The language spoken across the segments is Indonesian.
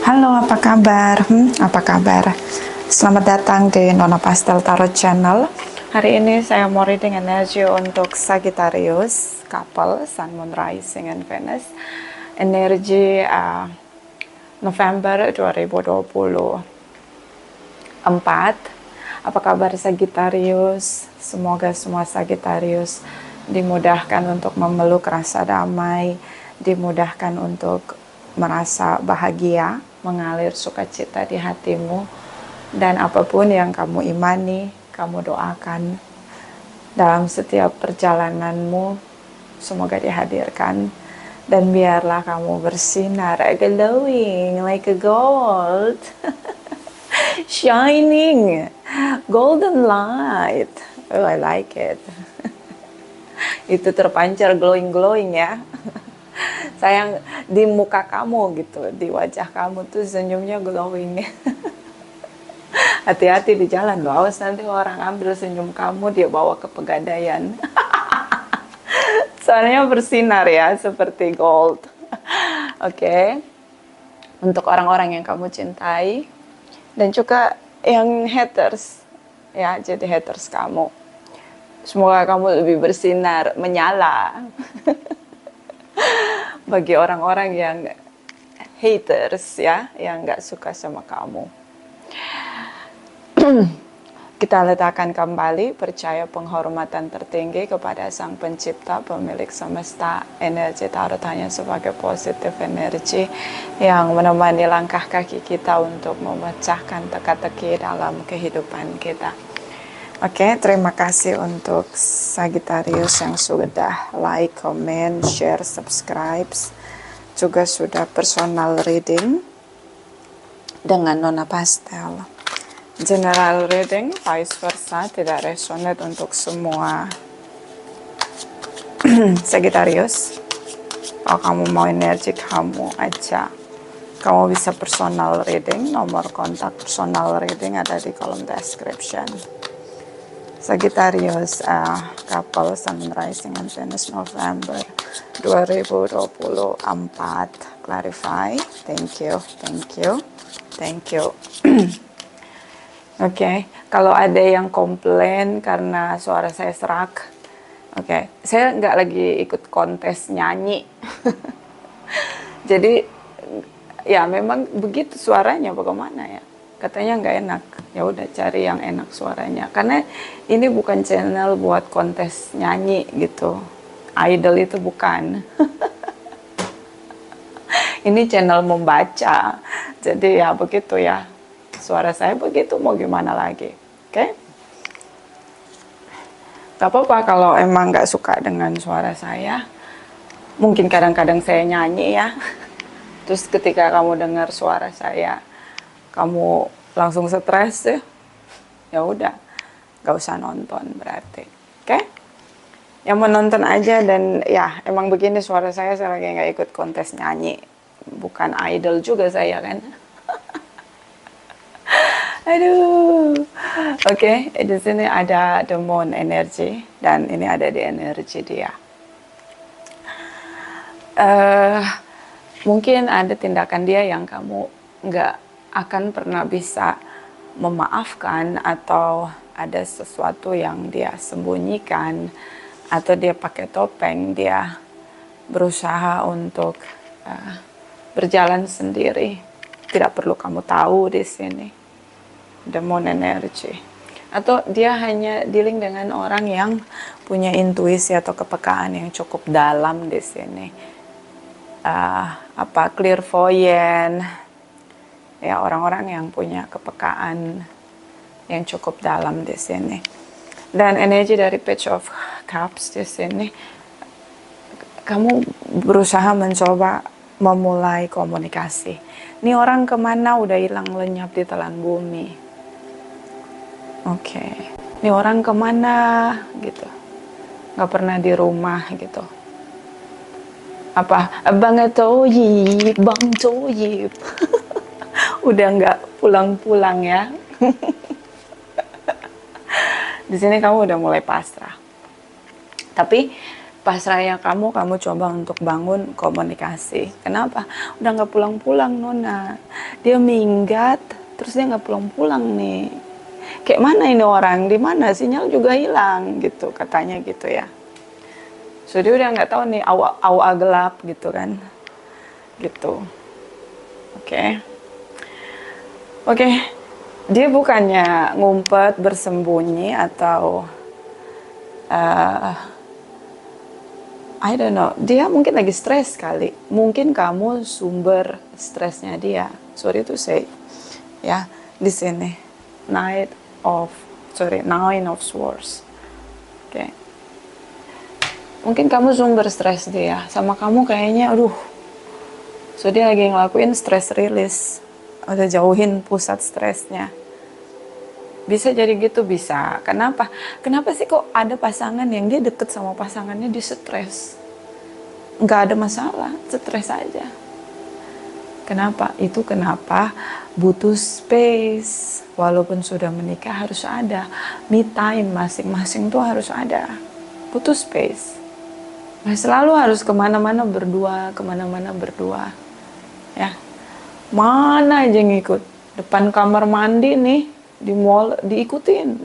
Halo, apa kabar? Apa kabar? Selamat datang di Nona Pastel Tarot Channel. Hari ini saya mau reading energi untuk Sagittarius, couple, Sun, Moon, Rising, and Venus. Energi November 2024. Apa kabar Sagittarius? Semoga semua Sagittarius dimudahkan untuk memeluk rasa damai, dimudahkan untuk merasa bahagia, mengalir sukacita di hatimu, dan apapun yang kamu imani, kamu doakan dalam setiap perjalananmu, semoga dihadirkan, dan biarlah kamu bersinar, glowing like a gold, shining, golden light. Oh, I like it. Itu terpancar glowing-glowing ya. Sayang di muka kamu gitu, di wajah kamu tuh senyumnya glowing. Hati-hati di jalan loh, awas nanti orang ambil senyum kamu dia bawa ke pegadaian. Soalnya bersinar ya seperti gold. Oke. Untuk orang-orang yang kamu cintai dan juga yang haters ya, jadi haters kamu, semoga kamu lebih bersinar, menyala. Bagi orang-orang yang haters ya, yang nggak suka sama kamu, kita letakkan kembali percaya penghormatan tertinggi kepada Sang Pencipta, pemilik semesta. Energi tarot hanya sebagai positif energi yang menemani langkah kaki kita untuk memecahkan teka-teki dalam kehidupan kita. Oke, terima kasih untuk Sagittarius yang sudah like, comment, share, subscribe. Juga sudah personal reading dengan Nona Pastel. General reading, vice versa, tidak resonate untuk semua Sagittarius. Kalau kamu mau energi kamu aja, kamu bisa personal reading. Nomor kontak personal reading ada di kolom description. Sagittarius, couple, Sun, Rising, and Venus, November 2024. Clarify. Thank you. Oke, kalau ada yang komplain karena suara saya serak, oke, saya nggak lagi ikut kontes nyanyi. Jadi, ya memang begitu suaranya, bagaimana ya? Katanya nggak enak, ya udah cari yang enak suaranya. Karena ini bukan channel buat kontes nyanyi gitu, idol itu bukan. Ini channel membaca, jadi ya begitu ya. Suara saya begitu, mau gimana lagi, oke? Gak apa-apa kalau emang nggak suka dengan suara saya. Mungkin kadang-kadang saya nyanyi ya. Terus ketika kamu dengar suara saya, kamu langsung stres ya udah, gak usah nonton berarti, oke? Yang menonton aja, dan ya emang begini suara saya lagi nggak ikut kontes nyanyi, bukan idol juga saya kan. Aduh, oke, di sini ada the moon energy dan ini ada di energi dia. Mungkin ada tindakan dia yang kamu nggak akan pernah bisa memaafkan, atau ada sesuatu yang dia sembunyikan, atau dia pakai topeng, dia berusaha untuk berjalan sendiri. Tidak perlu kamu tahu di sini. The moon energy. Atau dia hanya dealing dengan orang yang punya intuisi atau kepekaan yang cukup dalam di sini. Clairvoyant. Ya, orang-orang yang punya kepekaan yang cukup dalam di sini. Dan energi dari Page of Cups di sini, kamu berusaha mencoba memulai komunikasi. Ini orang kemana udah hilang lenyap di telan bumi. Oke. Ini orang kemana gitu. Gak pernah di rumah gitu. Apa? Bang Toyib, Bang Toyib. Udah nggak pulang-pulang ya. Di sini kamu udah mulai pasrah. Tapi pasrahnya kamu coba untuk bangun komunikasi. Kenapa? Udah nggak pulang-pulang Nona. Dia minggat, terus dia nggak pulang-pulang nih. Kayak mana ini orang? Di mana? Sinyal juga hilang gitu, katanya gitu ya. So dia udah nggak tahu nih, awa gelap gitu kan. Gitu. Oke. Oke. Dia bukannya ngumpet, bersembunyi atau I don't know, dia mungkin lagi stres kali. Mungkin kamu sumber stresnya dia. Sorry to say, ya di sini Nine of Swords. Oke. Mungkin kamu sumber stres dia. Sama kamu kayaknya, aduh. So dia lagi ngelakuin stress release. Udah jauhin pusat stresnya. Bisa jadi gitu, bisa. Kenapa? Kenapa sih kok ada pasangan yang dia deket sama pasangannya di stres? Nggak ada masalah, stres aja. Kenapa? Itu kenapa butuh space. Walaupun sudah menikah harus ada me time, masing-masing tuh harus ada. Butuh space. Nah, selalu harus kemana-mana berdua, ya. Mana aja ngikut. Depan kamar mandi nih, di mall diikutin,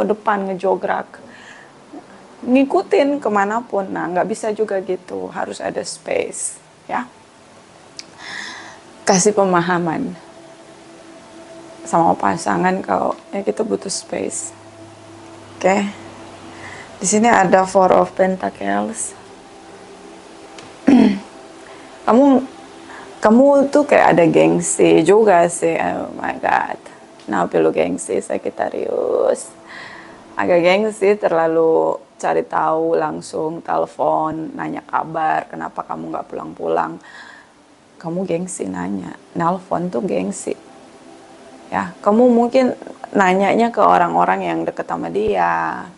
depan ngejograk, ngikutin kemanapun. Nah, nggak bisa juga gitu, harus ada space, ya. Kasih pemahaman sama pasangan kalau ya kita butuh space. Oke. Di sini ada Four of Pentacles. kamu tuh kayak ada gengsi juga sih. Oh my god. Nah, perlu gengsi Sagittarius. Agak gengsi, terlalu cari tahu, langsung telepon, nanya kabar, kenapa kamu nggak pulang-pulang. Kamu gengsi nanya, nelpon tuh gengsi. Ya, kamu mungkin nanyanya ke orang-orang yang deket sama dia.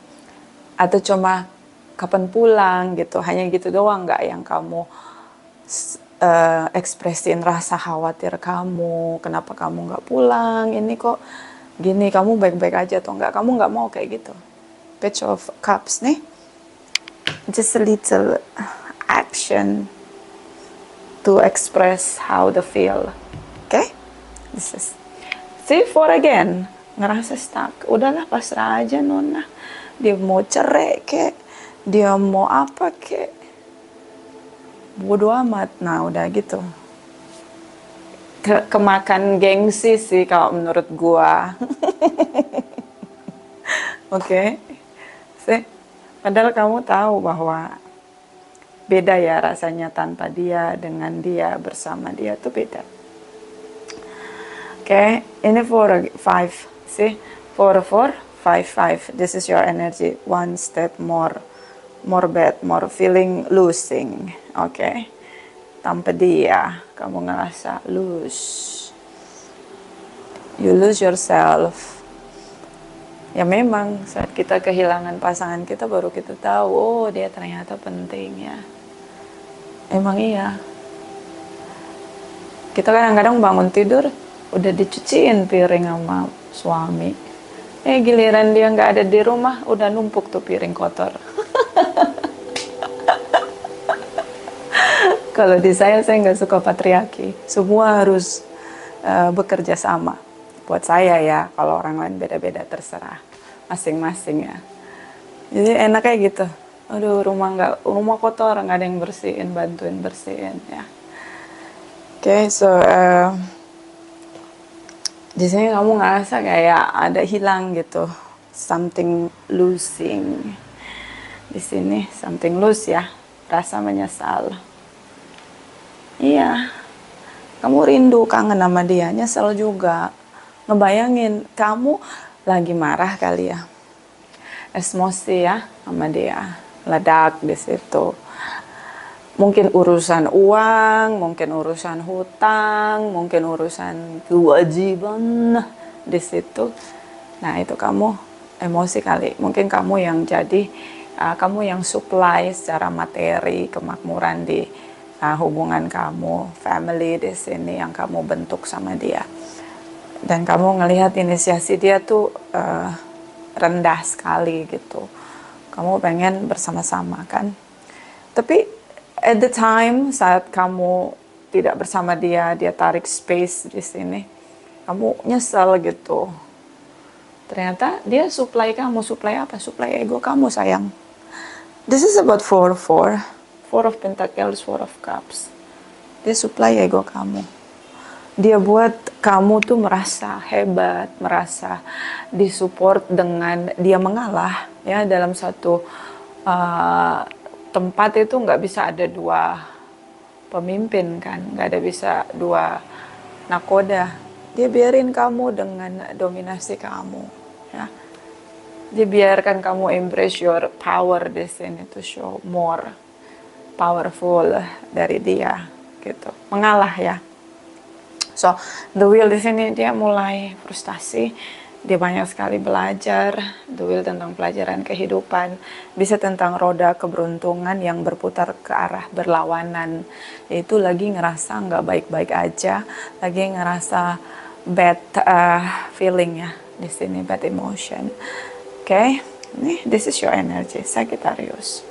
Atau cuma kapan pulang gitu, hanya gitu doang, nggak yang kamu ekspresin rasa khawatir kamu, kenapa kamu nggak pulang, ini kok gini, kamu baik-baik aja atau enggak. Kamu nggak mau kayak gitu. Page of Cups nih, just a little action to express how the feel. Okay, this is see for again, ngerasa stuck, udahlah pasrah aja Nona. Dia mau cerai kek, dia mau apa kek, bodo amat. Nah, udah gitu. Kemakan gengsi sih kalau menurut gua. Oke. Sih. Padahal kamu tahu bahwa beda ya rasanya tanpa dia dengan dia, bersama dia tuh beda. Oke, ini 4-5. See? 4-4-5-5. This is your energy. One step more bad, more feeling losing. Oke. Tanpa dia, kamu ngerasa lose. You lose yourself. Ya memang, saat kita kehilangan pasangan kita, baru kita tahu, oh dia ternyata penting ya. Emang iya. Kita kadang-kadang bangun tidur, udah dicuciin piring sama suami. Giliran dia nggak ada di rumah, udah numpuk tuh piring kotor. Kalau di saya nggak suka patriarki. Semua harus bekerja sama. Buat saya ya, kalau orang lain beda-beda terserah. Masing-masing ya. Jadi enak kayak gitu. Aduh, rumah kotor, nggak ada yang bersihin, bantuin bersihin ya. Oke, so di sini kamu ngerasa kayak ada hilang gitu, something losing. Di sini something lose ya, rasa menyesal. Iya, kamu rindu, kangen sama dia, nyesel juga. Ngebayangin kamu lagi marah kali ya, emosi ya sama dia, ledak di situ. Mungkin urusan uang, mungkin urusan hutang, mungkin urusan kewajiban di situ. Nah, itu kamu emosi kali. Mungkin kamu yang jadi, kamu yang supply secara materi kemakmuran di hubungan kamu, family di sini yang kamu bentuk sama dia. Dan kamu ngelihat inisiasi dia tuh rendah sekali gitu. Kamu pengen bersama-sama kan? Tapi at the time saat kamu tidak bersama dia, dia tarik space di sini, kamu nyesel gitu. Ternyata dia supply kamu, supply apa? Supply ego kamu, sayang. This is about four of Pentacles, Four of Cups. Dia supply ego kamu. Dia buat kamu tuh merasa hebat, merasa disupport dengan dia mengalah. Ya, dalam satu tempat itu nggak bisa ada dua pemimpin kan, nggak ada bisa dua nakoda. Dia biarin kamu dengan dominasi kamu, ya. Dia biarkan kamu embrace your power di sini, to show more powerful dari dia, gitu. Mengalah ya. So the wheel di sini dia mulai frustasi. Dia banyak sekali belajar. The wheel tentang pelajaran kehidupan, bisa tentang roda keberuntungan yang berputar ke arah berlawanan. Itu lagi ngerasa nggak baik-baik aja, lagi ngerasa bad feeling ya di sini, bad emotion. Okay, nih this is your energy, Sagittarius.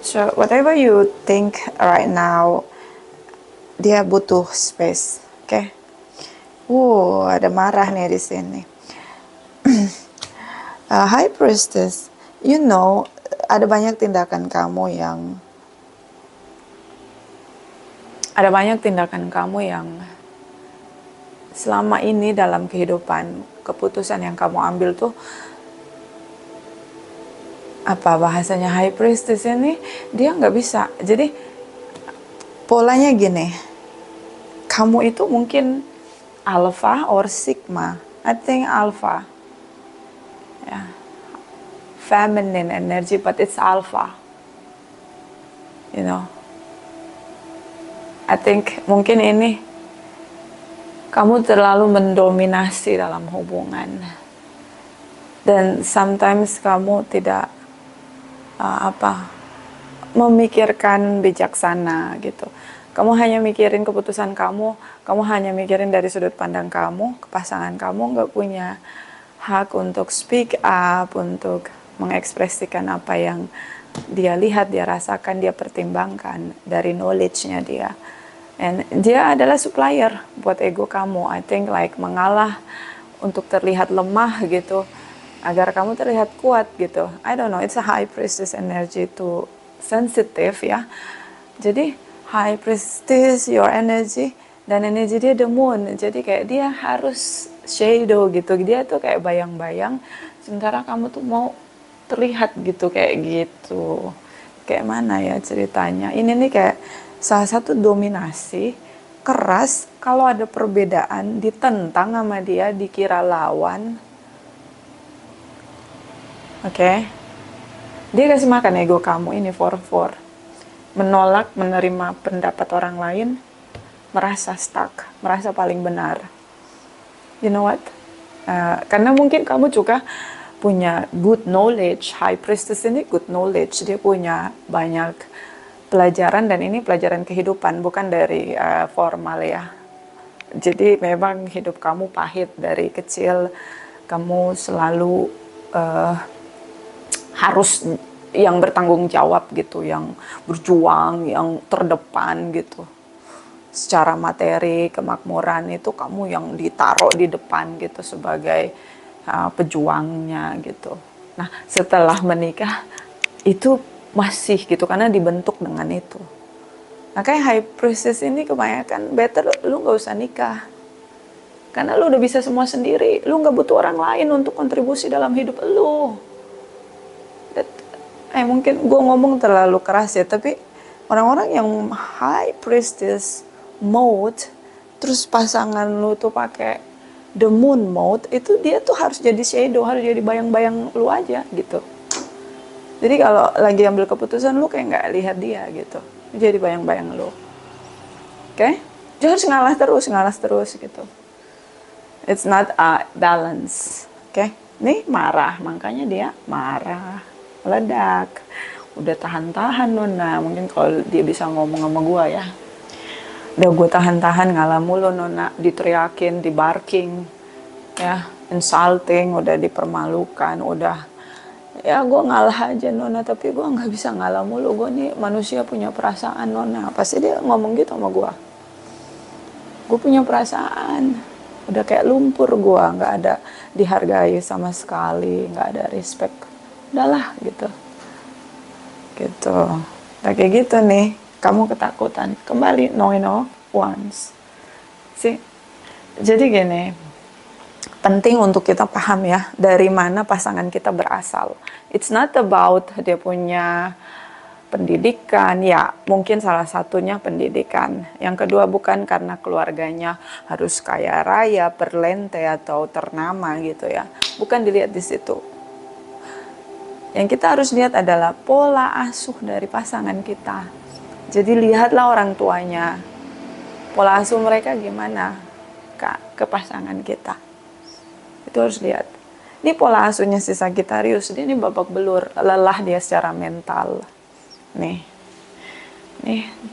So whatever you think right now, dia butuh space. Okay. Ada marah nih di sini. High Priestess, you know, ada banyak tindakan kamu yang selama ini dalam kehidupan, keputusan yang kamu ambil tuh, apa bahasanya High Priestess ini, dia nggak bisa. Jadi polanya gini, kamu itu mungkin Alpha or Sigma. I think Alpha. Yeah. Feminine energy, but it's Alpha. You know. I think mungkin ini kamu terlalu mendominasi dalam hubungan. Dan sometimes kamu tidak memikirkan bijaksana gitu. Kamu hanya mikirin keputusan kamu hanya mikirin dari sudut pandang kamu, pasangan kamu nggak punya hak untuk speak up, untuk mengekspresikan apa yang dia lihat, dia rasakan, dia pertimbangkan dari knowledge-nya dia. And dia adalah supplier buat ego kamu. I think like mengalah untuk terlihat lemah gitu, agar kamu terlihat kuat gitu. I don't know, it's a High Priestess energy to sensitive ya. Jadi High Priestess, your energy, dan energi dia the moon. Jadi kayak dia harus shadow gitu. Dia tuh kayak bayang-bayang, sementara kamu tuh mau terlihat gitu, kayak gitu. Kayak mana ya ceritanya? Ini nih kayak salah satu dominasi keras. Kalau ada perbedaan ditentang sama dia, dikira lawan. Oke. Dia kasih makan ego kamu ini 4-4. Menolak menerima pendapat orang lain, merasa stuck, merasa paling benar. You know what? Karena mungkin kamu juga punya good knowledge. High Priestess ini good knowledge. Dia punya banyak pelajaran, dan ini pelajaran kehidupan, bukan dari formal ya. Jadi memang hidup kamu pahit dari kecil. Kamu selalu harus yang bertanggung jawab gitu, yang berjuang, yang terdepan gitu. Secara materi, kemakmuran itu kamu yang ditaruh di depan gitu sebagai pejuangnya gitu. Nah, setelah menikah itu masih gitu, karena dibentuk dengan itu. Nah, kayak High Priestess ini kebanyakan better lu gak usah nikah. Karena lu udah bisa semua sendiri, lu gak butuh orang lain untuk kontribusi dalam hidup lu. Mungkin gue ngomong terlalu keras ya, tapi orang-orang yang High Priestess mode, terus pasangan lu tuh pakai the moon mode, itu dia tuh harus jadi shadow, harus jadi bayang-bayang lu aja gitu. Jadi kalau lagi ambil keputusan, lu kayak nggak lihat dia gitu, jadi bayang-bayang lu. Oke? Dia harus ngalah terus gitu. It's not a balance. Oke? Nih marah, makanya dia marah, meledak. Udah tahan-tahan Nona, mungkin kalau dia bisa ngomong sama gue ya. Udah gue tahan-tahan, ngalah mulu Nona, diteriakin, dibarking, ya, insulting, udah dipermalukan, udah ya gue ngalah aja Nona, tapi gue nggak bisa ngalah mulu, gue nih manusia punya perasaan Nona. Pasti dia ngomong gitu sama gue punya perasaan, udah kayak lumpur, gue nggak ada dihargai sama sekali, nggak ada respect, udahlah gitu udah kayak gitu nih, kamu ketakutan kembali no once sih. Jadi gini, penting untuk kita paham ya, dari mana pasangan kita berasal. It's not about dia punya pendidikan, ya mungkin salah satunya pendidikan. Yang kedua bukan karena keluarganya harus kaya raya, berlente atau ternama gitu ya. Bukan dilihat di situ. Yang kita harus lihat adalah pola asuh dari pasangan kita. Jadi lihatlah orang tuanya, pola asuh mereka gimana ke pasangan kita. Itu harus lihat. Ini pola asuhnya si Sagittarius, dia ini babak belur, lelah dia secara mental. Nih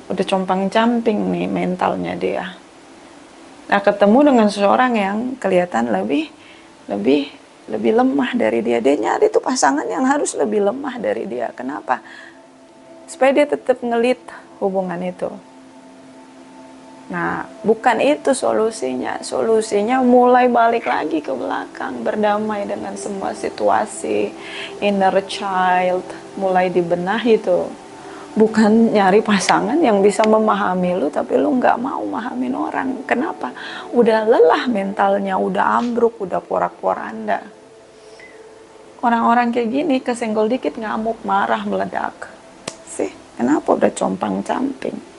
udah compang-camping nih mentalnya dia. Nah, ketemu dengan seseorang yang kelihatan lebih lemah dari dia. Dia nyari tuh pasangan yang harus lebih lemah dari dia. Kenapa? Supaya dia tetap ngelit hubungan itu. Nah, bukan itu solusinya. Solusinya mulai balik lagi ke belakang, berdamai dengan semua situasi, inner child, mulai dibenahi tuh. Bukan nyari pasangan yang bisa memahami lu, tapi lu nggak mau memahamin orang. Kenapa? Udah lelah mentalnya, udah ambruk, udah porak-poranda. Orang-orang kayak gini kesenggol dikit ngamuk, marah, meledak. Sih, kenapa udah compang-camping?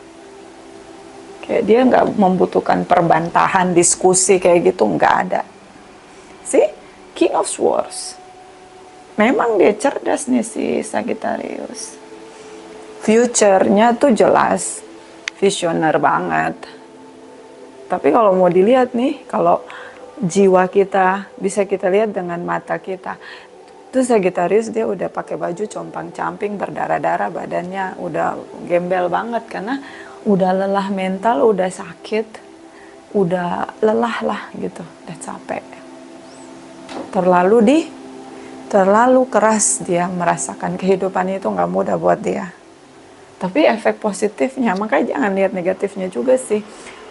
Kayak dia nggak membutuhkan perbantahan, diskusi kayak gitu, nggak ada. See, King of Swords. Memang dia cerdas nih si Sagittarius. Future-nya tuh jelas, visioner banget. Tapi kalau mau dilihat nih, kalau jiwa kita bisa kita lihat dengan mata kita. Tuh Sagittarius dia udah pakai baju compang-camping, berdarah-darah, badannya udah gembel banget karena udah lelah mental, udah sakit, udah lelah lah gitu, udah capek. Terlalu keras dia merasakan kehidupan itu, nggak mudah buat dia. Tapi efek positifnya, makanya jangan lihat negatifnya juga sih.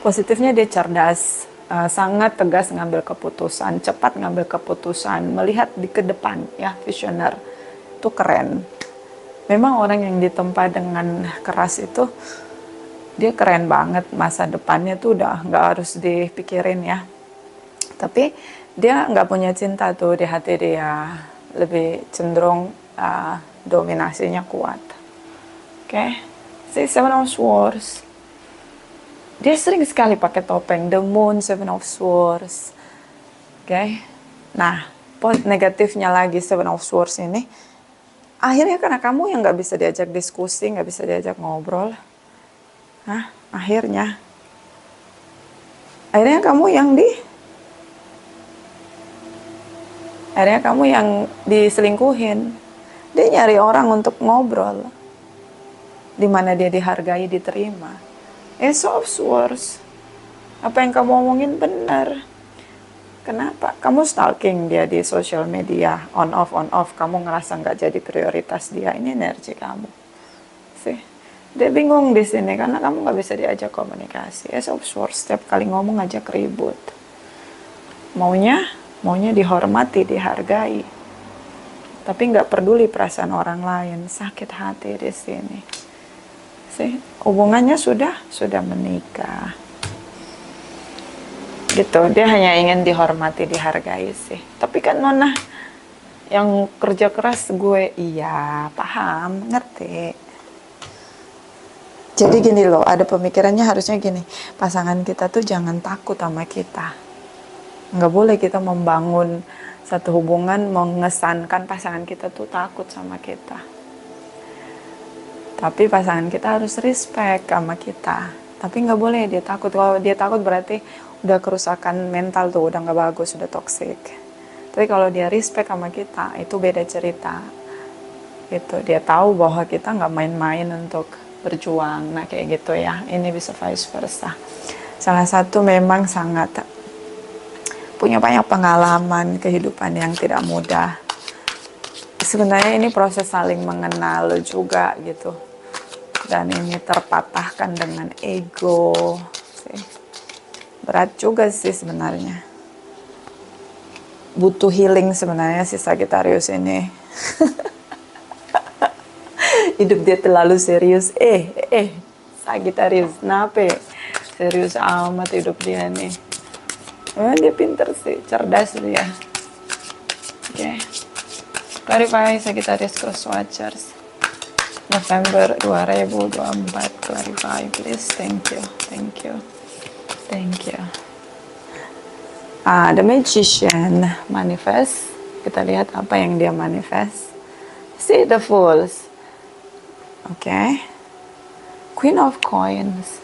Positifnya dia cerdas, sangat tegas ngambil keputusan, cepat ngambil keputusan, melihat ke depan ya, visioner. Itu keren. Memang orang yang ditempa dengan keras itu dia keren banget, masa depannya tuh udah nggak harus dipikirin ya. Tapi dia nggak punya cinta tuh di hati dia, lebih cenderung dominasinya kuat. Oke, si Seven of Swords. Dia sering sekali pakai topeng, the Moon, Seven of Swords. Oke, nah negatifnya lagi Seven of Swords ini, akhirnya karena kamu yang nggak bisa diajak diskusi, nggak bisa diajak ngobrol. Nah, akhirnya kamu yang diselingkuhin. Dia nyari orang untuk ngobrol, di mana dia dihargai, diterima. Ace of Swords, apa yang kamu omongin benar. Kenapa? Kamu stalking dia di sosial media, on off, kamu ngerasa nggak jadi prioritas dia. Ini energi kamu. Sih. Dia bingung di sini karena kamu nggak bisa diajak komunikasi. Ace of Swords setiap kali ngomong ngajak ribut. Maunya dihormati, dihargai. Tapi nggak peduli perasaan orang lain, sakit hati di sini. Sih, hubungannya sudah menikah. Gitu, dia hanya ingin dihormati, dihargai sih. Tapi kan Nona yang kerja keras, gue iya paham, ngerti. Jadi gini loh, ada pemikirannya harusnya gini, pasangan kita tuh jangan takut sama kita. Nggak boleh kita membangun satu hubungan mengesankan pasangan kita tuh takut sama kita. Tapi pasangan kita harus respect sama kita. Tapi nggak boleh dia takut. Kalau dia takut berarti udah kerusakan mental tuh, udah nggak bagus, udah toxic. Tapi kalau dia respect sama kita, itu beda cerita. Gitu, dia tahu bahwa kita nggak main-main untuk berjuang. Nah kayak gitu ya. Ini bisa vice versa. Salah satu memang sangat punya banyak pengalaman kehidupan yang tidak mudah. sebenarnya ini proses saling mengenal juga gitu. Dan ini terpatahkan dengan ego. Berat juga sih sebenarnya. Butuh healing sebenarnya si Sagittarius ini. Hidup dia terlalu serius. Sagittarius, kenapa? Serius amat hidup dia nih. Memang dia pinter sih, cerdas dia. Oke. Clarify Sagittarius Cross Watchers. November 2024, clarify please. Thank you, thank you, thank you. The Magician manifest. Kita lihat apa yang dia manifest. See the Fools. Oke. Queen of Coins.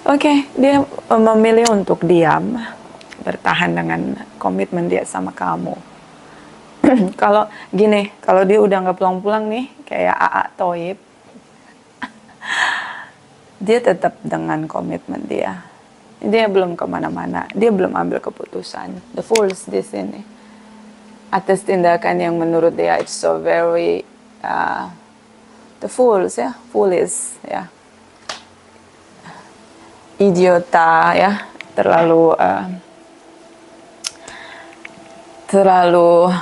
Oke, dia memilih untuk diam, bertahan dengan komitmen dia sama kamu. Kalau gini, kalau dia udah nggak pulang-pulang nih, kayak AA Toib, dia tetap dengan komitmen dia. Dia belum kemana-mana, dia belum ambil keputusan. The Fools di sini, atas tindakan yang menurut dia it's so very the fools ya, foolish ya, idiota ya, terlalu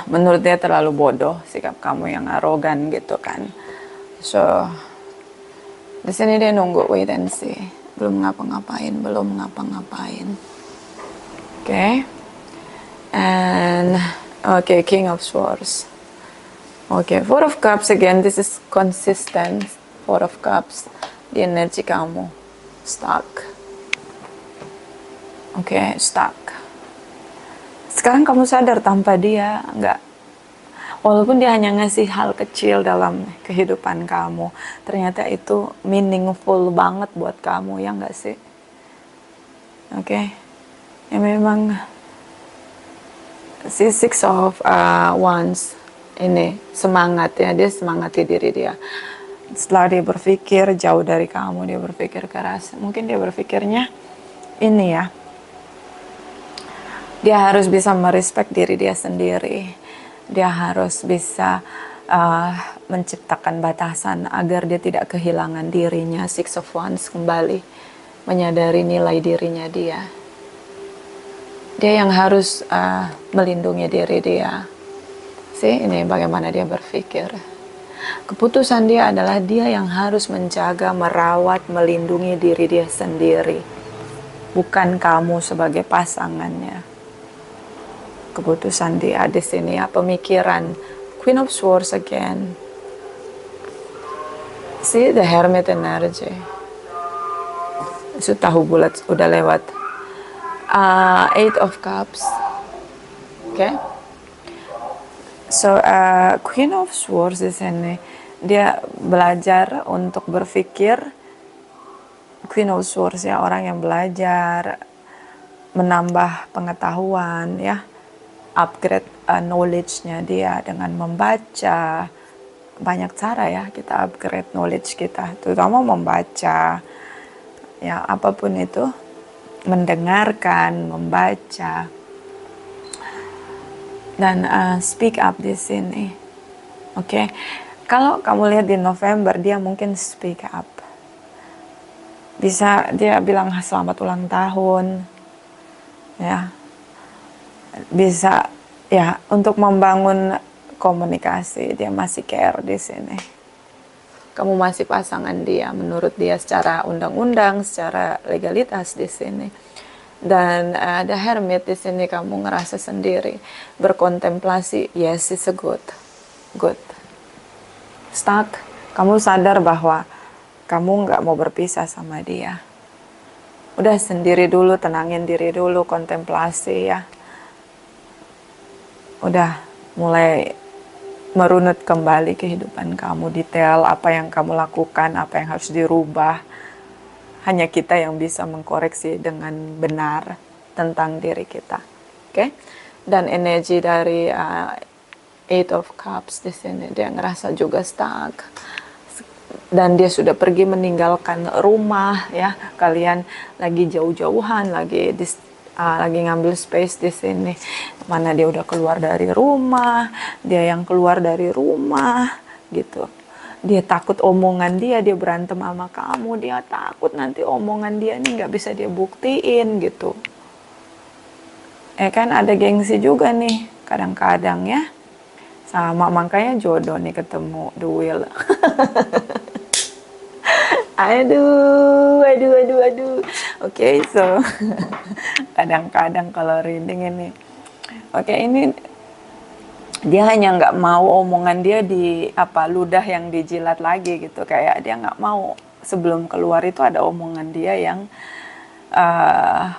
menurut dia terlalu bodoh sikap kamu yang arogan gitu kan. So di sini dia nunggu, wait and see, belum ngapa-ngapain. Okay. And okay, King of Swords. Okay, Four of Cups again. This is consistent. Four of Cups di energi kamu stuck. Okay, stuck. Sekarang kamu sadar tanpa dia nggak, walaupun dia hanya ngasih hal kecil dalam kehidupan kamu, ternyata itu meaningful banget buat kamu, ya nggak sih? Oke, ya memang si Six of Wands ini semangat ya, dia semangati diri dia. Setelah dia berpikir jauh dari kamu, dia berpikir keras, mungkin dia berpikirnya ini ya, dia harus bisa merespek diri dia sendiri. Dia harus bisa menciptakan batasan agar dia tidak kehilangan dirinya. Six of Wands kembali menyadari nilai dirinya dia. Dia yang harus melindungi diri dia. Ini bagaimana dia berpikir. Keputusan dia adalah dia yang harus menjaga, merawat, melindungi diri dia sendiri. Bukan kamu sebagai pasangannya. Keputusan dia di sini ya, pemikiran. Queen of Swords again. See the Hermit energy. Itu tahu bulat udah lewat. Eight of Cups. Okay. So Queen of Swords di sini dia belajar untuk berpikir. Queen of Swords ya, orang yang belajar, menambah pengetahuan ya. Upgrade knowledge-nya dia dengan membaca. Banyak cara ya kita upgrade knowledge kita, terutama membaca ya, apapun itu, mendengarkan, membaca, dan speak up di sini. Oke. Kalau kamu lihat di November, dia mungkin speak up, bisa dia bilang selamat ulang tahun ya, bisa ya, untuk membangun komunikasi. Dia masih care di sini. Kamu masih pasangan dia menurut dia secara undang-undang, secara legalitas di sini. Dan ada Hermit di sini, kamu ngerasa sendiri, berkontemplasi. Yes, it's a good. Stuck. Kamu sadar bahwa kamu nggak mau berpisah sama dia. Udah sendiri dulu, tenangin diri dulu, kontemplasi ya. Udah mulai merunut kembali kehidupan kamu, detail apa yang kamu lakukan, apa yang harus dirubah. Hanya kita yang bisa mengkoreksi dengan benar tentang diri kita. Oke? Dan energi dari Eight of Cups di sini, dia ngerasa juga stuck. Dan dia sudah pergi meninggalkan rumah ya. Kalian lagi jauh-jauhan, lagi lagi ngambil space di sini. Mana dia udah keluar dari rumah, dia yang keluar dari rumah gitu. Dia takut omongan dia berantem sama kamu, dia takut nanti omongan dia nih nggak bisa dia buktiin gitu. Kan ada gengsi juga nih kadang-kadang ya. Sama makanya jodoh nih ketemu the wheel. aduh. Oke, so kadang-kadang kalau reading ini, ini dia hanya nggak mau omongan dia di ludah yang dijilat lagi gitu, kayak dia nggak mau sebelum keluar itu ada omongan dia yang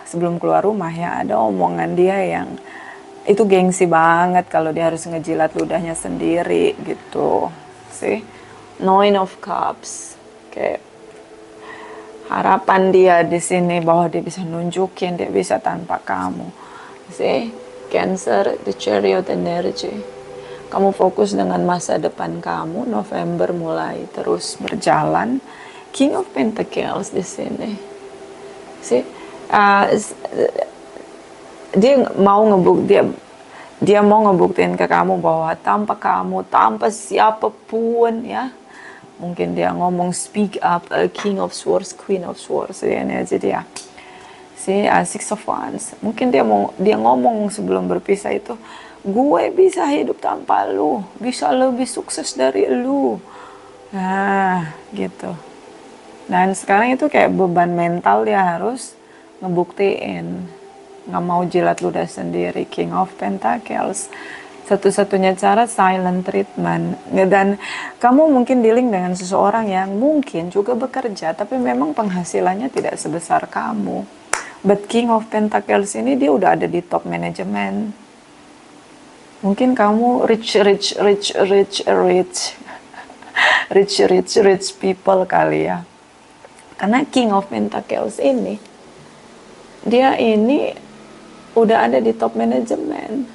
sebelum keluar rumah ya ada omongan dia yang itu gengsi banget kalau dia harus ngejilat ludahnya sendiri gitu sih. Nine of Cups, kayak harapan dia di sini bahwa dia bisa nunjukin dia bisa tanpa kamu sih. Cancer, the Chariot energy. Kamu fokus dengan masa depan kamu. November mulai terus berjalan. King of Pentacles di sini. Sih, dia mau dia mau ngebuktiin ke kamu bahwa tanpa kamu, tanpa siapapun ya. Mungkin dia ngomong speak up, King of Swords, Queen of Swords, ya energi dia. Six of Wands. Mungkin dia ngomong sebelum berpisah itu, gue bisa hidup tanpa lu, bisa lebih sukses dari lu. Nah, gitu. Dan sekarang itu kayak beban mental dia harus ngebuktiin. Nggak mau jilat ludah sendiri. King of Pentacles. Satu-satunya cara silent treatment. Dan kamu mungkin dealing dengan seseorang yang mungkin juga bekerja, tapi memang penghasilannya tidak sebesar kamu. But King of Pentacles ini dia udah ada di top manajemen. Mungkin kamu rich people kali ya. Karena King of Pentacles ini, dia ini udah ada di top manajemen.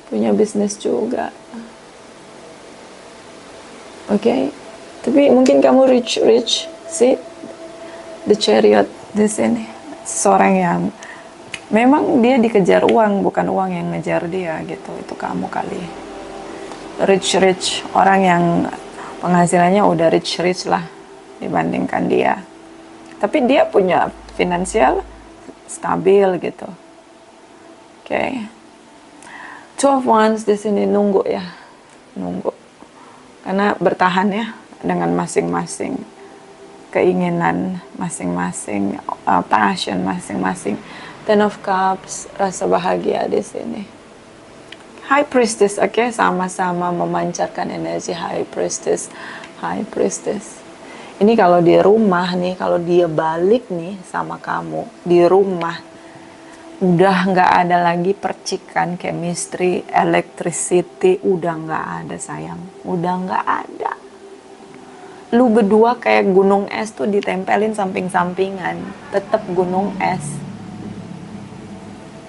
Punya bisnis juga. Oke. Tapi mungkin kamu rich. See? The Chariot di sini. Seorang yang memang dia dikejar uang, bukan uang yang ngejar dia gitu. Itu kamu kali. Rich, orang yang penghasilannya udah rich lah dibandingkan dia. Tapi dia punya finansial stabil gitu. Oke. Two of Wands di sini nunggu. Karena bertahan ya dengan masing-masing keinginan masing-masing, passion masing-masing. Ten of Cups, rasa bahagia di sini. High Priestess, sama-sama memancarkan energi High Priestess. Ini kalau di rumah nih, kalau dia balik nih sama kamu di rumah, udah nggak ada lagi percikan, chemistry, electricity, udah nggak ada sayang, udah nggak ada. Lu berdua kayak gunung es tuh ditempelin samping-sampingan, tetap gunung es.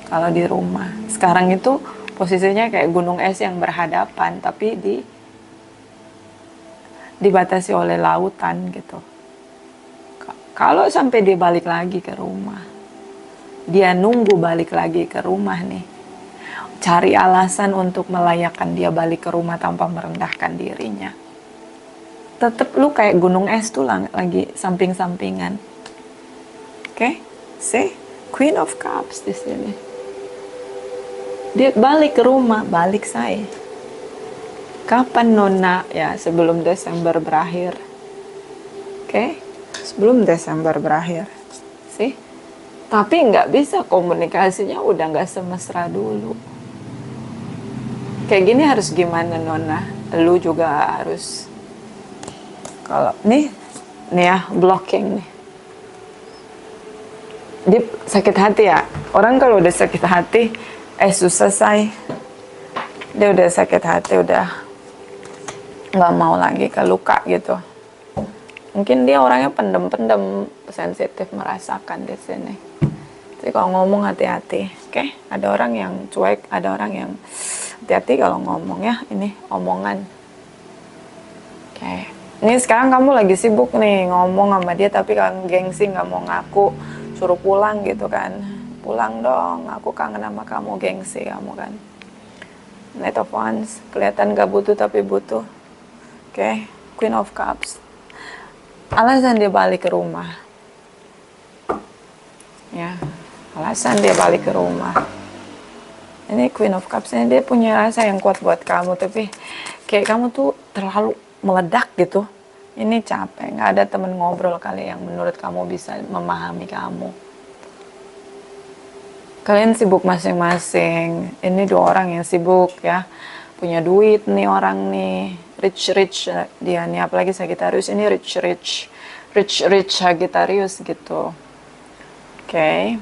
Kalau di rumah, sekarang itu posisinya kayak gunung es yang berhadapan, tapi dibatasi oleh lautan gitu. Kalau sampai dia balik lagi ke rumah, dia nunggu balik lagi ke rumah nih, cari alasan untuk melayakkan dia balik ke rumah tanpa merendahkan dirinya. Tetap lu kayak gunung es tuh lagi samping-sampingan. Oke? See? Queen of Cups di sini. Dia balik ke rumah, balik saya. Kapan Nona? Ya, sebelum Desember berakhir. Oke? Sebelum Desember berakhir. See? Tapi nggak bisa, komunikasinya udah nggak semesra dulu. Kayak gini harus gimana Nona? Lu juga harus, kalau nih ya blocking nih. Dia sakit hati ya. Orang kalau udah sakit hati, susah say. Dia udah sakit hati, udah nggak mau lagi ke luka gitu. Mungkin dia orangnya pendem, sensitif, merasakan di sini. Jadi kalau ngomong hati-hati, oke? Ada orang yang cuek, ada orang yang hati-hati kalau ngomong ya. Ini omongan. Oke. Ini sekarang kamu lagi sibuk nih ngomong sama dia, tapi kan gengsi nggak mau ngaku, suruh pulang gitu kan. pulang dong, aku kangen sama kamu, gengsi kamu kan. Knight of Wands, kelihatan gak butuh tapi butuh. Oke, Queen of Cups. Alasan dia balik ke rumah. Ya, alasan dia balik ke rumah. Ini Queen of Cups ini dia punya rasa yang kuat buat kamu, tapi kayak kamu tuh terlalu meledak gitu. Ini capek, nggak ada temen ngobrol kali yang menurut kamu bisa memahami kamu. Kalian sibuk masing-masing. Ini dua orang yang sibuk ya. Punya duit nih orang nih. Rich dia nih. Apalagi Sagittarius ini rich Sagittarius gitu. Oke.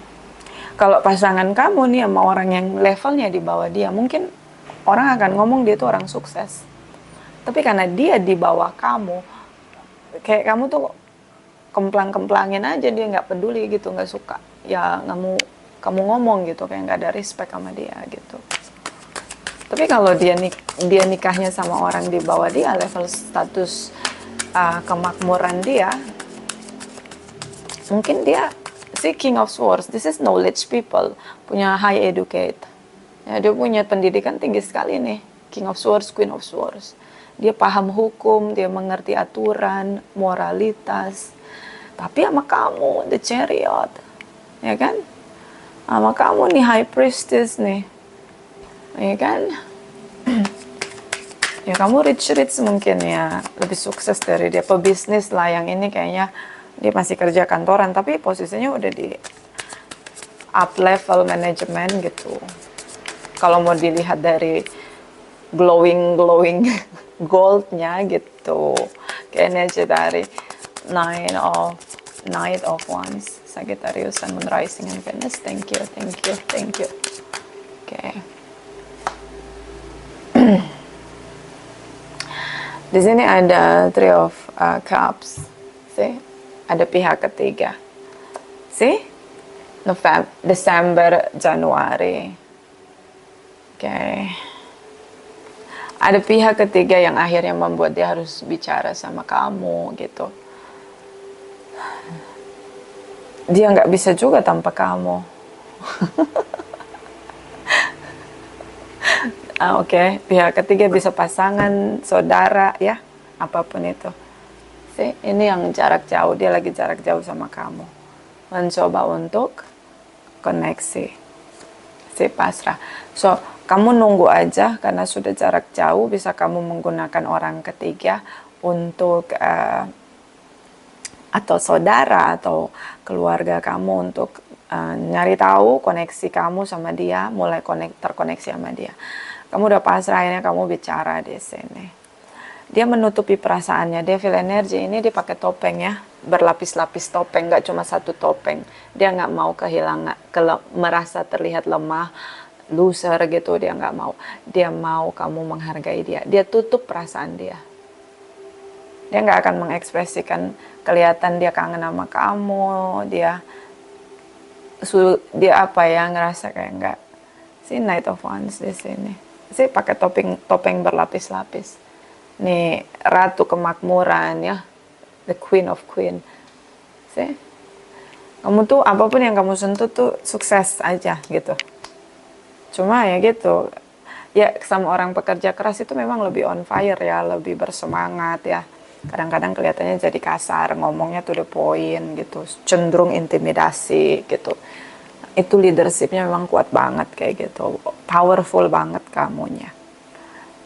Kalau pasangan kamu nih sama orang yang levelnya di bawah dia, mungkin orang akan ngomong dia tuh orang sukses. Tapi karena dia di bawah kamu, kayak kamu tuh kemplang-kemplangin aja, dia nggak peduli gitu, nggak suka. Ya kamu ngomong gitu, kayak nggak ada respect sama dia gitu. Tapi kalau dia nikahnya sama orang di bawah dia, level status kemakmuran dia, mungkin dia si King of Swords, this is knowledge people, punya high educate. Ya, dia punya pendidikan tinggi sekali nih, King of Swords, Queen of Swords. Dia paham hukum, dia mengerti aturan, moralitas. Tapi sama kamu, the Chariot, ya kan? Sama kamu nih High Priestess nih, ya kan? Ya kamu rich mungkin ya, lebih sukses dari dia. Pebisnis lah, yang ini kayaknya dia masih kerja kantoran, tapi posisinya udah di up level manajemen gitu. Kalau mau dilihat dari glowing goldnya gitu, kayaknya aja dari Knight of Wands, Sagittarius, Sun, Moon, Rising, and Venus. Thank you. Oke. Di sini ada Three of Cups. See? Ada pihak ketiga. See? Desember, Januari. Oke. Ada pihak ketiga yang akhirnya membuat dia harus bicara sama kamu gitu. Dia nggak bisa juga tanpa kamu. Oke. Pihak ketiga bisa pasangan, saudara, ya, apapun itu. Ini yang jarak jauh, dia lagi jarak jauh sama kamu. Mencoba untuk koneksi. Pasrah. So, kamu nunggu aja, karena sudah jarak jauh, bisa kamu menggunakan orang ketiga untuk atau saudara atau keluarga kamu untuk nyari tahu koneksi kamu sama dia, mulai terkoneksi sama dia. Kamu udah pasrah, akhirnya kamu bicara di sini. Dia menutupi perasaannya, dia feel energy ini, dia pakai topeng ya, berlapis-lapis topeng, nggak cuma satu topeng. Dia nggak mau kehilangan, merasa terlihat lemah, loser gitu, dia nggak mau. Dia mau kamu menghargai dia. Dia tutup perasaan dia. Dia nggak akan mengekspresikan, kelihatan dia kangen sama kamu, dia apa ya, ngerasa kayak nggak. Si Knight of Wands di sini. Si pakai topeng berlapis-lapis. Nih ratu kemakmuran ya, the Queen of Queen. See? Kamu tuh apapun yang kamu sentuh tuh sukses aja gitu. Cuma ya gitu. Ya sama orang pekerja keras itu memang lebih on fire ya, lebih bersemangat ya. Kadang-kadang kelihatannya jadi kasar, ngomongnya to the point gitu, cenderung intimidasi gitu. Itu leadershipnya memang kuat banget kayak gitu, powerful banget kamunya.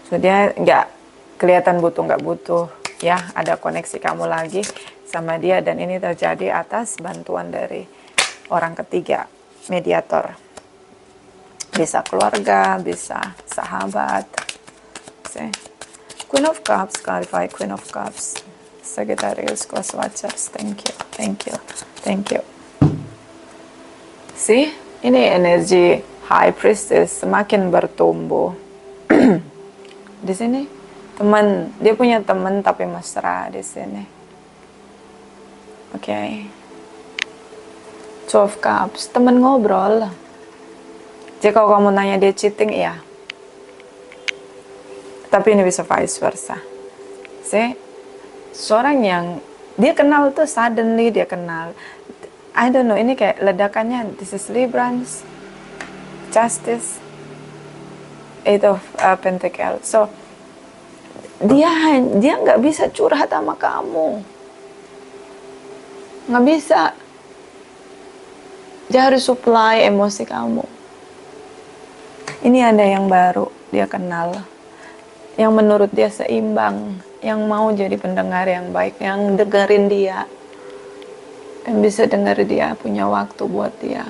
So dia nggak kelihatan nggak butuh ya, ada koneksi kamu lagi sama dia, dan ini terjadi atas bantuan dari orang ketiga, mediator. Bisa keluarga, bisa sahabat. See? Queen of Cups, clarify Queen of Cups. Sagittarius, Cross Watchers, thank you. See, ini energi High Priestess semakin bertumbuh. Di sini teman, dia punya teman tapi mesra di sini. Oke. Two of Cups, teman ngobrol. Jadi kalau kamu nanya dia cheating, iya. Tapi ini bisa vice versa. Seorang yang dia kenal tuh suddenly dia kenal. I don't know, ini kayak ledakannya, this is Librans, Justice, Eight of Pentacles. So dia nggak bisa curhat sama kamu, nggak bisa. Dia harus supply emosi kamu. Ini ada yang baru dia kenal, yang menurut dia seimbang, yang mau jadi pendengar yang baik, yang dengerin dia, dan bisa dengar dia, punya waktu buat dia,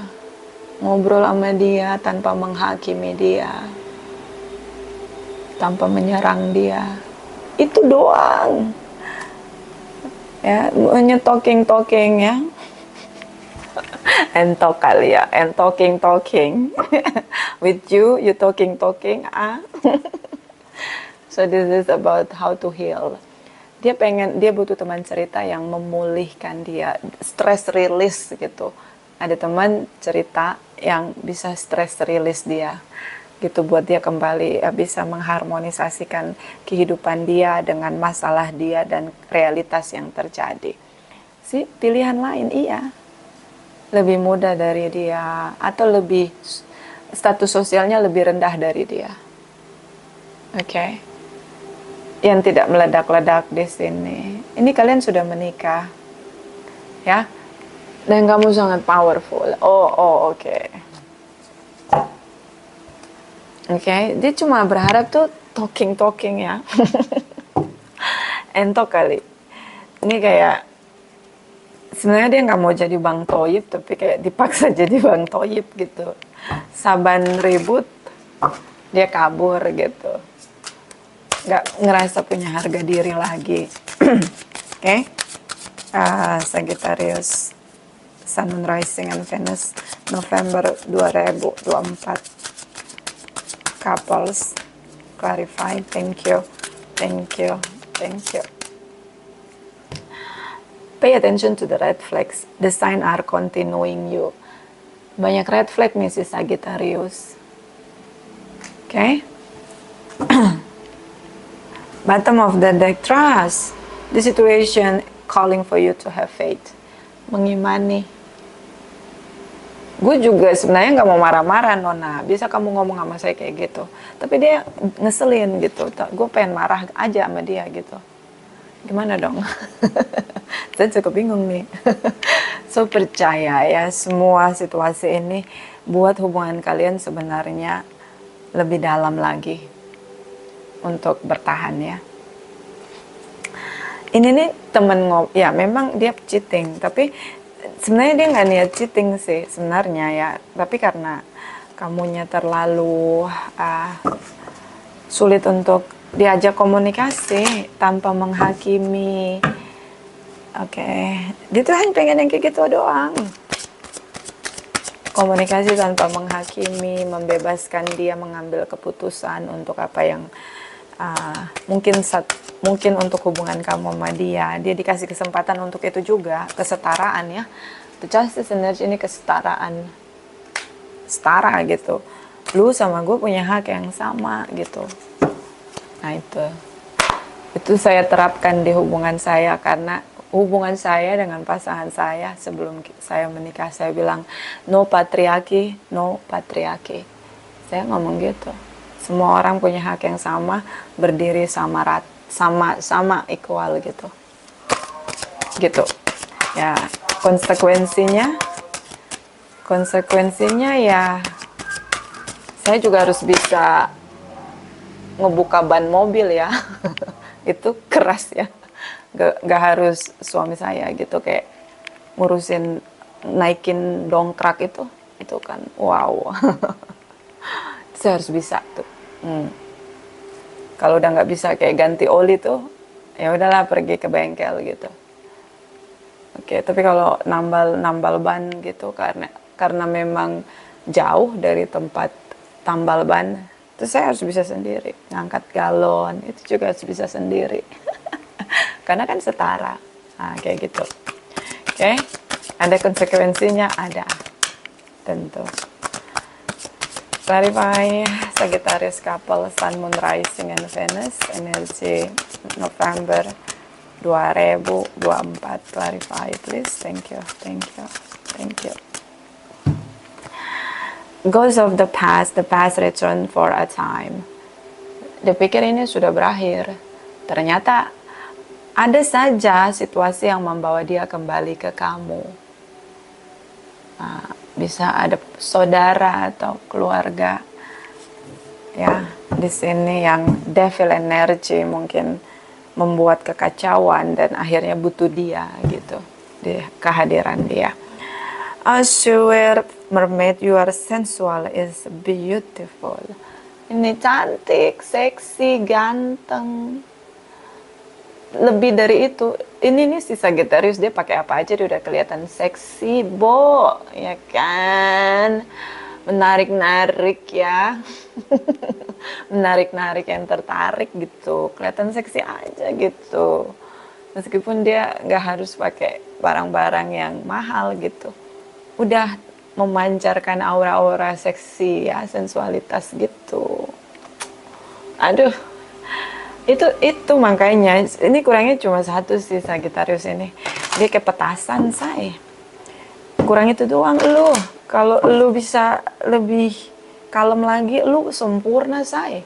ngobrol sama dia tanpa menghakimi dia, tanpa menyerang dia. Itu doang. Ya, hanya talking ya. And talk kali ya, and talking with you talking So this is about how to heal. Dia butuh teman cerita yang memulihkan dia, stress release gitu. Ada teman cerita yang bisa stress release dia gitu, buat dia kembali bisa mengharmonisasikan kehidupan dia dengan masalah dia dan realitas yang terjadi. Pilihan lain, iya, lebih muda dari dia, atau lebih status sosialnya lebih rendah dari dia. Oke. Yang tidak meledak-ledak di sini. Ini kalian sudah menikah, ya, dan kamu sangat powerful. Oke. Dia cuma berharap tuh talking ya. Entok kali. Ini kayak sebenarnya dia nggak mau jadi Bang Toyib, tapi kayak dipaksa jadi Bang Toyib gitu. Saban ribut, dia kabur gitu. Nggak ngerasa punya harga diri lagi. Sagittarius, Sun, Moon, Rising, and Venus, November 2024. Couples, clarify. Thank you. Pay attention to the red flags. The sign are continuing you. Banyak red flag nih si Sagittarius. Bottom of the deck, trust. The situation calling for you to have faith. Mengimani. Gue juga sebenarnya nggak mau marah-marah, Nona. Bisa kamu ngomong sama saya kayak gitu. Tapi dia ngeselin gitu. Gue pengen marah aja sama dia gitu. Gimana dong? Saya cukup bingung nih. So percaya ya, semua situasi ini buat hubungan kalian sebenarnya lebih dalam lagi untuk bertahan ya. Ini nih temen ya memang dia cheating, tapi sebenarnya dia nggak niat cheating sih sebenarnya ya, tapi karena kamunya terlalu sulit untuk diajak komunikasi tanpa menghakimi. Dia tuh hanya pengen yang kayak gitu doang. Komunikasi tanpa menghakimi, membebaskan dia mengambil keputusan untuk apa yang mungkin untuk hubungan kamu sama dia. Dia dikasih kesempatan untuk itu juga, kesetaraan ya. The Justice Energy ini kesetaraan, setara gitu. Lu sama gue punya hak yang sama gitu. Nah itu saya terapkan di hubungan saya, karena hubungan saya dengan pasangan saya sebelum saya menikah, saya bilang no patriarki. Saya ngomong gitu. Semua orang punya hak yang sama, berdiri sama equal gitu. Ya, konsekuensinya ya saya juga harus bisa ngebuka ban mobil ya. Itu keras ya. Gak harus suami saya gitu kayak ngurusin naikin dongkrak itu kan wow. Saya harus bisa tuh. Kalau udah nggak bisa kayak ganti oli tuh, ya udahlah pergi ke bengkel gitu. Tapi kalau nambal ban gitu, karena memang jauh dari tempat tambal ban, itu saya harus bisa sendiri. Ngangkat galon itu juga harus bisa sendiri. Karena kan setara. Nah, kayak gitu. Ada konsekuensinya, ada. Tentu. Clarify Sagittarius couple, Sun, Moon, Rising, and Venus, energy November 2024. Clarify please. Thank you. Ghost of the past return for a time. Dia pikir ini sudah berakhir. Ternyata ada saja situasi yang membawa dia kembali ke kamu. Nah, bisa ada saudara atau keluarga ya di sini yang devil energy mungkin membuat kekacauan dan akhirnya butuh dia gitu, di kehadiran dia. I swear mermaid, you are sensual is beautiful. Ini cantik, seksi, ganteng. Lebih dari itu, ini nih si Sagittarius, dia pakai apa aja dia udah kelihatan seksi, Bo, ya kan? Menarik-narik ya. Menarik-narik yang tertarik gitu, kelihatan seksi aja gitu. Meskipun dia nggak harus pakai barang-barang yang mahal gitu, udah memancarkan aura-aura seksi ya, sensualitas gitu. Aduh, itu makanya ini kurangnya cuma satu sih Sagittarius ini, dia kayak petasan say. Kurang itu doang lu. Kalau lu bisa lebih kalem lagi, lu sempurna say.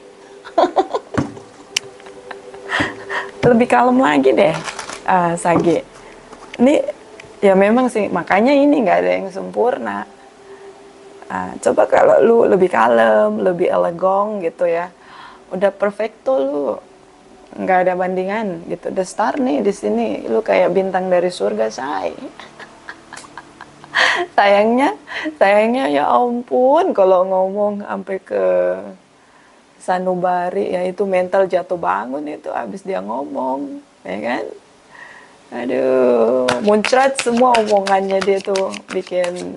Lebih kalem lagi deh, Sagi. Ini ya memang sih, makanya ini nggak ada yang sempurna. Coba kalau lu lebih kalem, lebih elegan gitu ya, udah perfecto lu, nggak ada bandingan gitu. The star nih di sini, lu kayak bintang dari surga say. sayangnya ya ampun, kalau ngomong sampai ke sanubari ya itu mental jatuh bangun itu abis dia ngomong, ya kan? Aduh, muncrat semua omongannya dia tuh bikin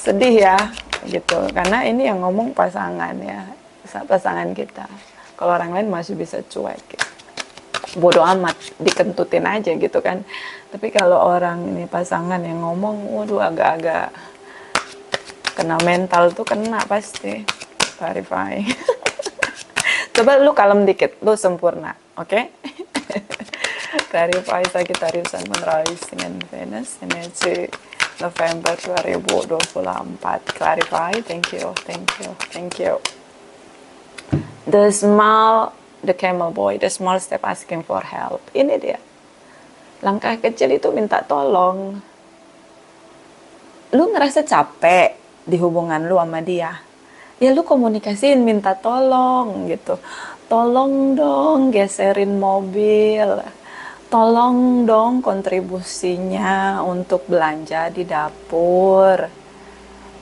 sedih ya gitu, karena ini yang ngomong pasangan ya, pasangan kita. Kalau orang lain masih bisa cuek gitu. Bodoh amat, dikentutin aja gitu kan. Tapi kalau orang ini pasangan yang ngomong, waduh agak-agak kena mental tuh, kena pasti. Clarify. Coba lu kalem dikit, lu sempurna, oke? Okay? Clarify Sagittarius and Moonrise dengan Venus energi November 2024. Clarify, thank you. The small, the camel boy, the small step asking for help. Ini dia. Langkah kecil itu minta tolong. Lu ngerasa capek di hubungan lu sama dia, ya lu komunikasiin, minta tolong gitu. Tolong dong geserin mobil. Tolong dong kontribusinya untuk belanja di dapur.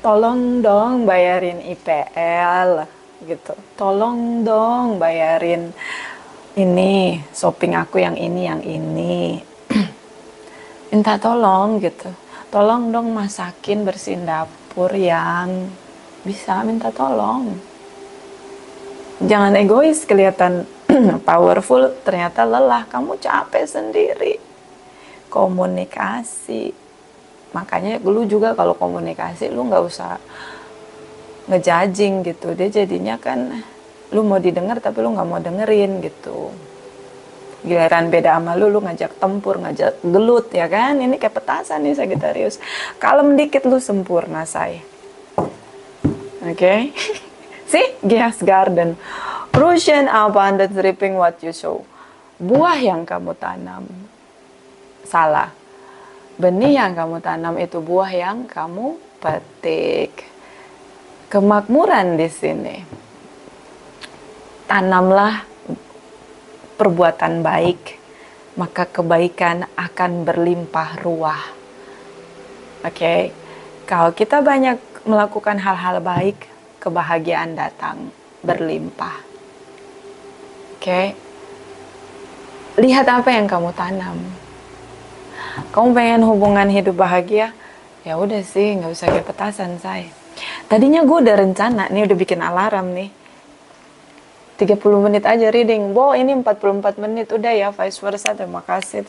Tolong dong bayarin IPL gitu. Tolong dong bayarin ini, shopping aku yang ini. Minta tolong gitu. Tolong dong masakin, bersihin dapur yang bisa, minta tolong. Jangan egois, kelihatan powerful, ternyata lelah, kamu capek sendiri. Komunikasi. Makanya lu juga kalau komunikasi, lu nggak usah ngejudging gitu. Dia jadinya kan, lu mau didengar tapi lu nggak mau dengerin gitu. Giliran beda sama lu ngajak tempur, ngajak gelut ya kan. Ini kayak petasan nih Sagittarius. Kalem dikit, lu sempurna say. Oke. See, Gias Garden. Russian abundance reaping what you sow. Buah yang kamu tanam. Salah. Benih yang kamu tanam itu buah yang kamu petik. Kemakmuran di sini. Tanamlah perbuatan baik, maka kebaikan akan berlimpah ruah. Oke. Kalau kita banyak melakukan hal-hal baik, kebahagiaan datang berlimpah. Oke. Lihat apa yang kamu tanam. Kamu pengen hubungan hidup bahagia? Ya udah sih, nggak usah kayak petasan say. Tadinya gue udah rencana nih, udah bikin alarm nih. 30 menit aja reading. Bo, ini 44 menit udah ya, vice versa. Terima kasih.